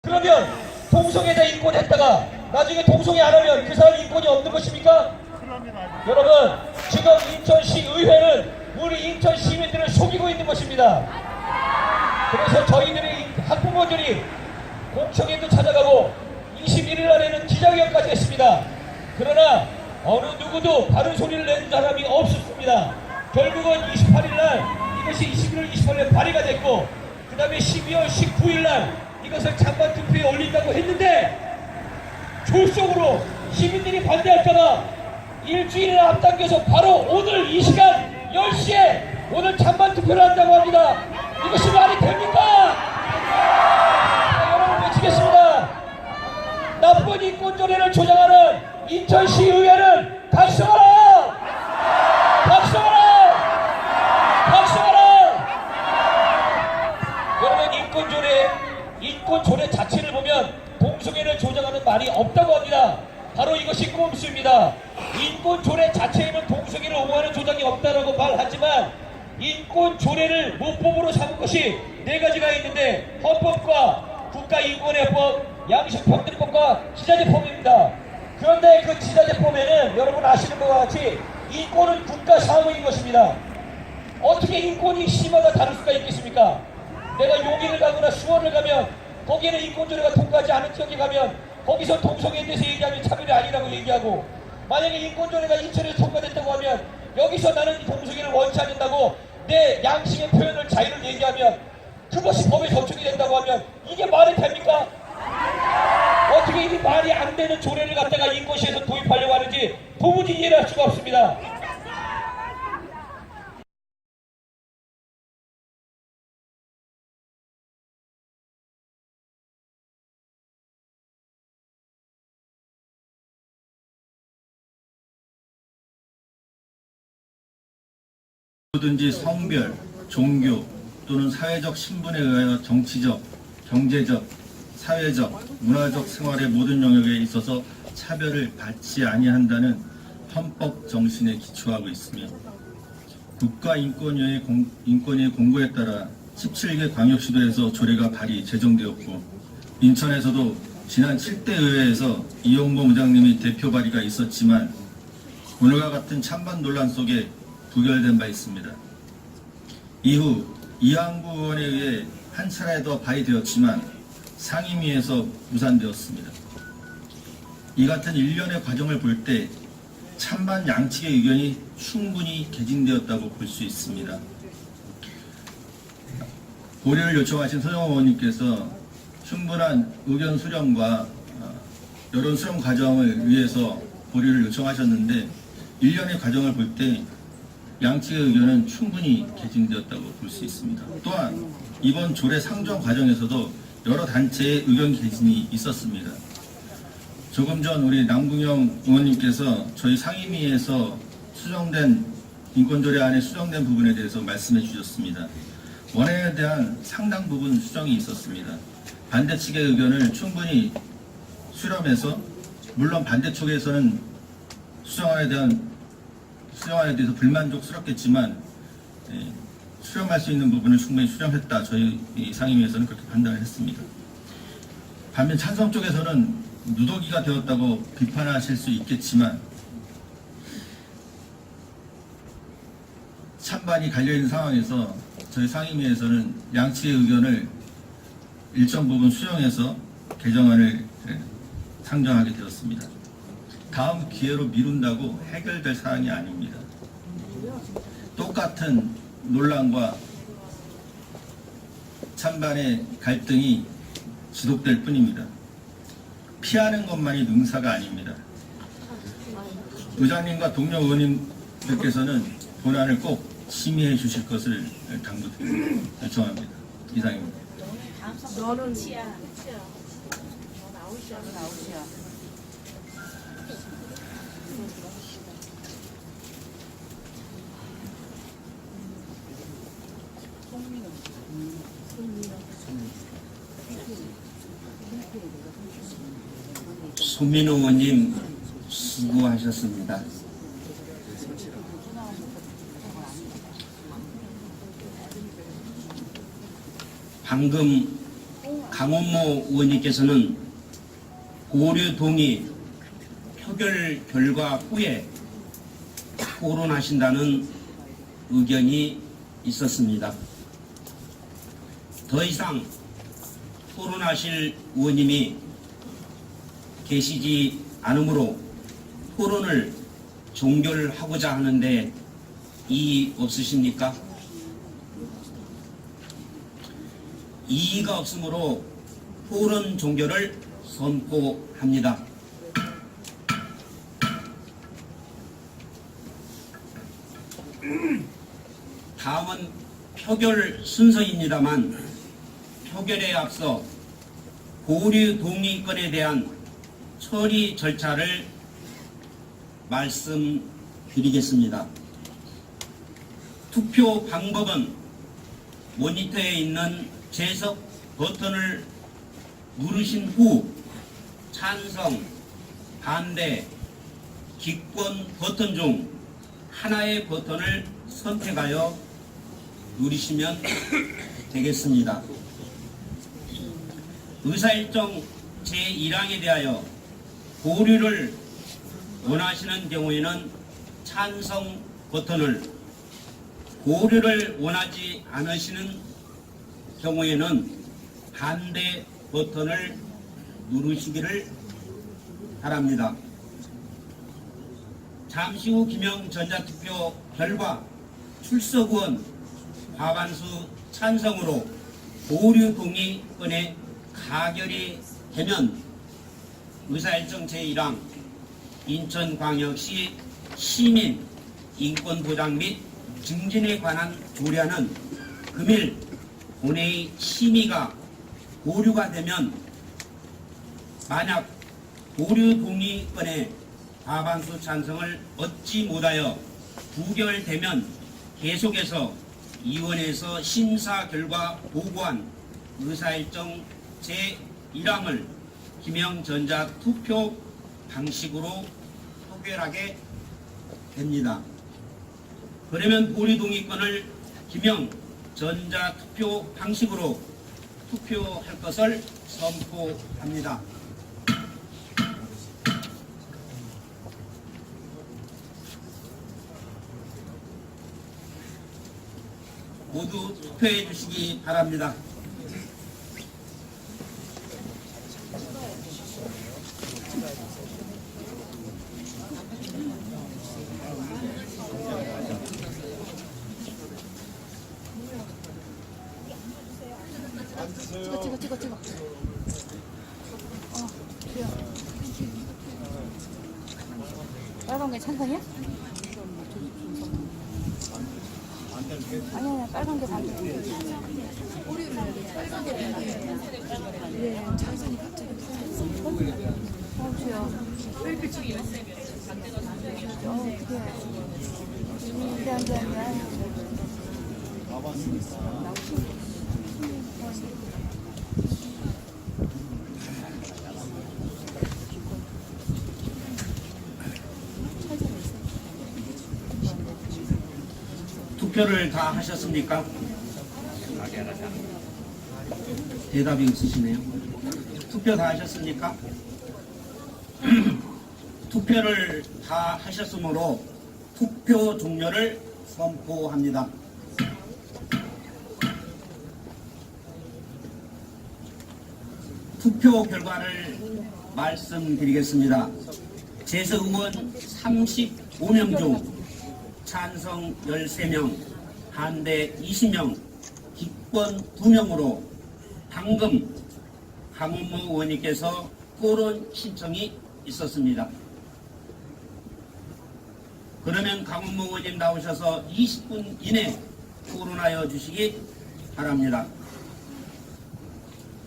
그러면 동성애자 인권했다가 나중에 동성애 안 하면 그 사람 인권이 없는 것입니까? 여러분, 지금 인천시 의회는 우리 인천 시민들을 속이고 있는 것입니다. 그래서 저희들이 학부모들이 공청회도 찾아가고 21일 날에는 기자회견까지 했습니다. 그러나 어느 누구도 바른 소리를 내는 사람이 없었습니다. 결국은 28일 날 이것이 21월 28일에 발의가 됐고, 그 다음에 12월 19일 날 이것을 찬반 투표에 올린다고 했는데, 졸속으로 시민들이 반대할까봐 일주일을 앞당겨서 바로 오늘 이 시간 10시에 오늘 찬반 투표를 한다고 합니다. 이것이 말이 됩니까? 여러분 외치겠습니다. 나쁜 인권조례를 조장하는 인천시 의회는 각성하라! 각성하라! 각성하라! 여러분, 인권조례 자체를 보면 동성애를 조장하는 말이 없다고 합니다. 바로 이것이 꼼수입니다. 인권조례 자체에는 동성애를 옹호하는 조장이 없다라고 말하지만 인권조례를 모법으로 삼은 것이 4가지가 있는데, 헌법과 국가인권해법, 양식평등법과 지자재법입니다. 그런데 그 지자재법에는 여러분 아시는 것과 같이 인권은 국가 사무인 것입니다. 어떻게 인권이 시마다 다를 수가 있겠습니까? 내가 용인을 가거나 수원을 가면 거기에는 인권조례가 통과하지 않은 지역에 가면 거기서 동성애에 대해서 얘기하면 차별이 아니라고 얘기하고, 만약에 인권조례가 인천에서 통과됐다고 하면 여기서 나는 동성애를 원치 않는다고 내 양심의 표현을 자유를 얘기하면 그것이 법에 적용이 된다고 하면 이게 말이 됩니까? 어떻게 이 말이 안 되는 조례를 갖다가 인권시에서 도입하려고 하는지 도무지 이해를 할 수가 없습니다. 누구든지 성별, 종교 또는 사회적 신분에 의하여 정치적, 경제적, 사회적, 문화적 생활의 모든 영역에 있어서 차별을 받지 아니한다는 헌법 정신에 기초하고 있으며, 국가인권위의 공고에 따라 17개 광역시도에서 조례가 발의 제정되었고, 인천에서도 지난 7대 의회에서 이용보 의장님이 대표 발의가 있었지만 오늘과 같은 찬반 논란 속에 부결된 바 있습니다. 이후 이항구 의원에 의해 한 차례 더 발의되었지만 상임위에서 무산되었습니다. 이 같은 일련의 과정을 볼 때 찬반 양측의 의견이 충분히 개진되었다고 볼 수 있습니다. 고려를 요청하신 서정호 의원님께서 충분한 의견 수렴과 여론 수렴 과정을 위해서 고려를 요청하셨는데, 일련의 과정을 볼 때 양측의 의견은 충분히 개진되었다고 볼 수 있습니다. 또한 이번 조례 상정 과정에서도 여러 단체의 의견 개진이 있었습니다. 조금 전 우리 남궁영 의원님께서 저희 상임위에서 수정된 인권조례안에 수정된 부분에 대해서 말씀해 주셨습니다. 원안에 대한 상당 부분 수정이 있었습니다. 반대 측의 의견을 충분히 수렴해서, 물론 반대쪽에서는 수정안에 대해서 불만족스럽겠지만 수렴할 수 있는 부분을 충분히 수렴했다. 저희 상임위에서는 그렇게 판단을 했습니다. 반면 찬성 쪽에서는 누더기가 되었다고 비판하실 수 있겠지만, 찬반이 갈려있는 상황에서 저희 상임위에서는 양측의 의견을 일정 부분 수용해서 개정안을 상정하게 되었습니다. 다음 기회로 미룬다고 해결될 사항이 아닙니다. 똑같은 논란과 찬반의 갈등이 지속될 뿐입니다. 피하는 것만이 능사가 아닙니다. 의장님과 동료 의원님들께서는 본안을 꼭 심의해 주실 것을 당부드립니다. 요청합니다. 이상입니다. 너는 소민호 의원님 수고하셨습니다. 방금 강원모 의원님께서는 보류 동의 표결 결과 후에 토론하신다는 의견이 있었습니다. 더 이상 토론하실 의원님이 계시지 않으므로 토론을 종결하고자 하는데 이의 없으십니까? 이의가 없으므로 토론 종결을 선포합니다. 다음은 표결 순서입니다만 표결에 앞서 보류 동의권에 대한 처리 절차를 말씀드리겠습니다. 투표 방법은 모니터에 있는 재석 버튼을 누르신 후 찬성, 반대, 기권 버튼 중 하나의 버튼을 선택하여 누르시면 되겠습니다. 의사일정 제1항에 대하여 보류를 원하시는 경우에는 찬성 버튼을, 보류를 원하지 않으시는 경우에는 반대 버튼을 누르시기를 바랍니다. 잠시 후 기명 전자투표 결과 출석 의원 과반수 찬성으로 보류 동의권에 가결이 되면 의사일정 제1항 인천광역시 시민 인권보장 및 증진에 관한 조례안은 금일 본회의 심의가 보류가 되면 만약 보류 동의권에 과반수 찬성을 얻지 못하여 부결되면 계속해서 위원회에서 심사 결과 보고한 의사일정 제1항을 기명전자 투표 방식으로 표결하게 됩니다. 그러면 보류 동의권을 기명전자 투표 방식으로 투표할 것을 선포합니다. 모두 투표해 주시기 바랍니다. 찍어. 그래요. 빨간 게 찬성이야? 아니야, 빨간 게 반대. 네, 찬성이 갑자기 주요. 어떻게? 안 돼. 투표를 다 하셨습니까? 대답이 없으시네요. 투표 다 하셨습니까? 투표를 다 하셨으므로 투표 종료를 선포합니다. 투표 결과를 말씀드리겠습니다. 재석 의원 35명 중 찬성 13명, 반대 20명, 기권 2명으로 방금 강원모 의원님께서 토론 신청이 있었습니다. 그러면 강원모 의원님 나오셔서 20분 이내 토론하여 주시기 바랍니다.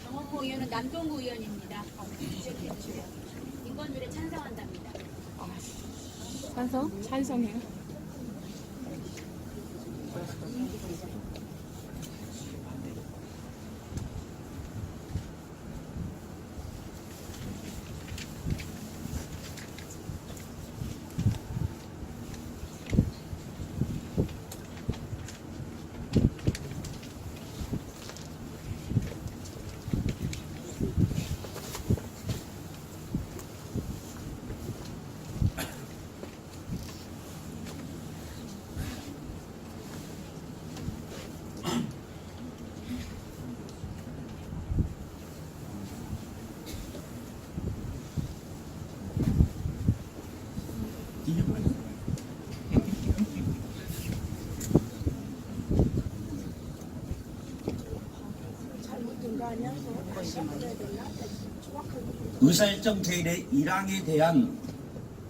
강원모 의원은 남동구 의원입니다. 인권줄에 찬성한답니다. 찬성? 찬성해요. 의사일정 제1항에 대한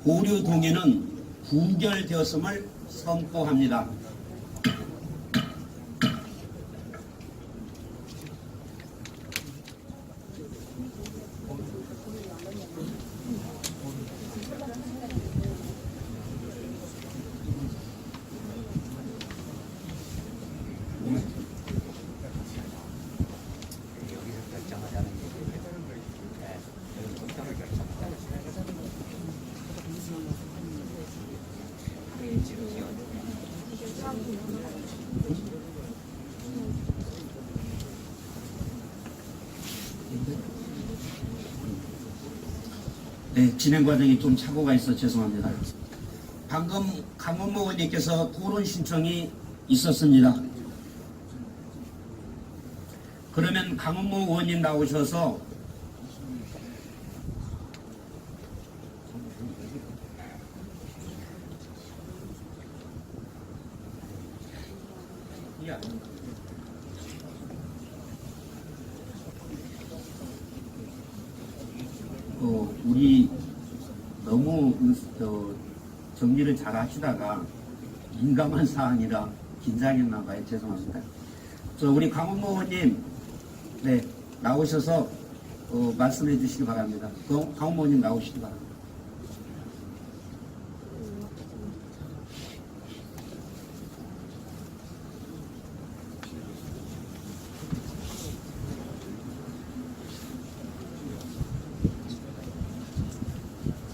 보류 동의는 부결되었음을 선포합니다. 네, 진행 과정이 좀 착오가 있어 죄송합니다. 방금 강원모 의원님께서 토론 신청이 있었습니다. 그러면 강원모 의원님 나오셔서 우리 너무 정리를 잘 하시다가 민감한 사항이라 긴장했나 봐요. 죄송합니다. 우리 강원모 의원님 네, 나오셔서 말씀해 주시기 바랍니다. 강원모 의원님 나오시기 바랍니다.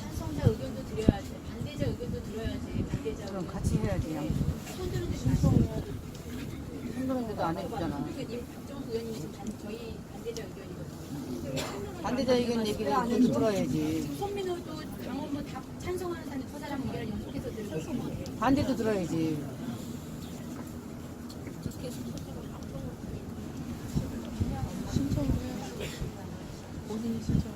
찬성자 의견도 드려야지, 반대자 의견도 들어야지, 반대자 그럼 의견. 같이 해야지. 그냥. 손 들어주지 마시고. 손들었는데도 안 해주잖아. 님 박정수 의원님이 지금 저희 반대자 의견이거든요. 반대자 의견 얘기를 좀 들어야지. 손민호도 강원도 다 찬성하는 사람 두 사람 의견을 연속해서 들고. 반대도 들어야지. 본인이 신청을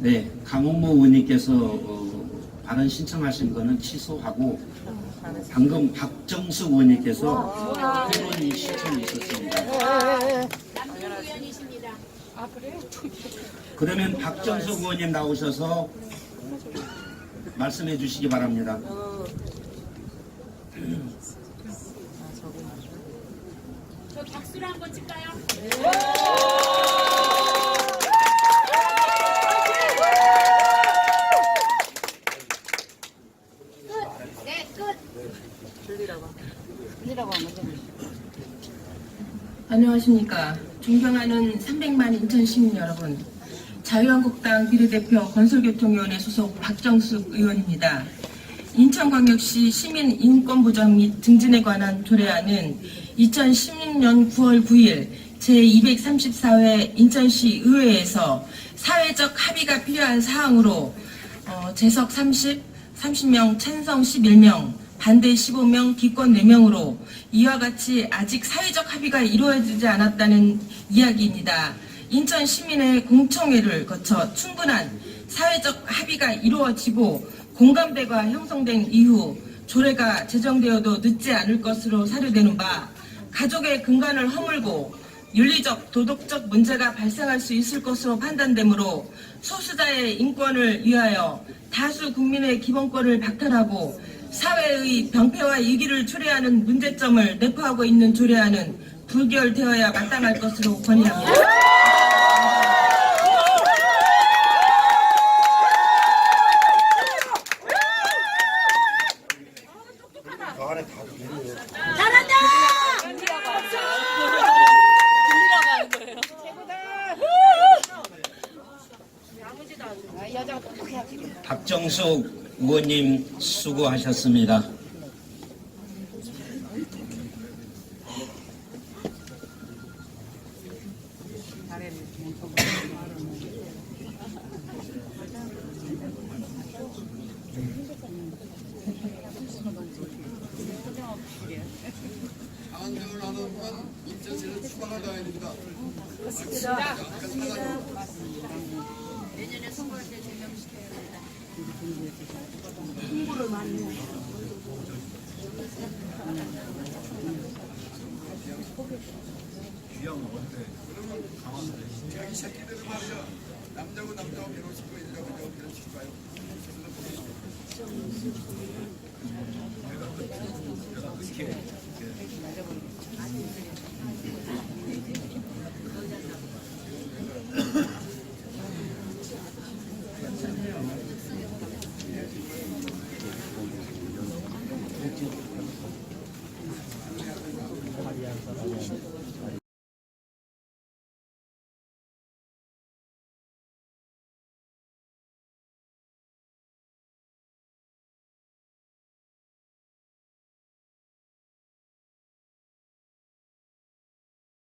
네, 강원모 의원님께서 발언 신청하신 거는 취소하고 방금 박정수 의원님께서 토론 신청이 있었습니다. 남동구 의원이십니다. 그러면 박정수 의원님 나오셔서 말씀해 주시기 바랍니다. 저 박수를 한번 칠까요? 끝! 네, 끝! 틀리라고 하면 돼. 안녕하십니까. 존경하는 300만 인천 시민 여러분. 자유한국당 비례대표 건설교통위원회 소속 박정숙 의원입니다. 인천광역시 시민인권보장 및 증진에 관한 조례안은 2016년 9월 9일 제234회 인천시 의회에서 사회적 합의가 필요한 사항으로 재석 30명, 찬성 11명, 반대 15명, 기권 4명으로 이와 같이 아직 사회적 합의가 이루어지지 않았다는 이야기입니다. 인천 시민의 공청회를 거쳐 충분한 사회적 합의가 이루어지고 공감대가 형성된 이후 조례가 제정되어도 늦지 않을 것으로 사료되는 바 가족의 근간을 허물고 윤리적, 도덕적 문제가 발생할 수 있을 것으로 판단되므로 소수자의 인권을 위하여 다수 국민의 기본권을 박탈하고 사회의 병폐와 위기를 초래하는 문제점을 내포하고 있는 조례안은 부결되어야 마땅할 것으로 건의합니다. 여자가 똑똑해야 지 박정숙 의원님 수고하셨습니다. 안전을 하는 건 인천시를 추방할 당입니다. 내년에 선거할 때 제명시켜야 된다. 이 새끼들은 말이야. 남자고 남자고 밀어치고 이러고 밀어치고 가요.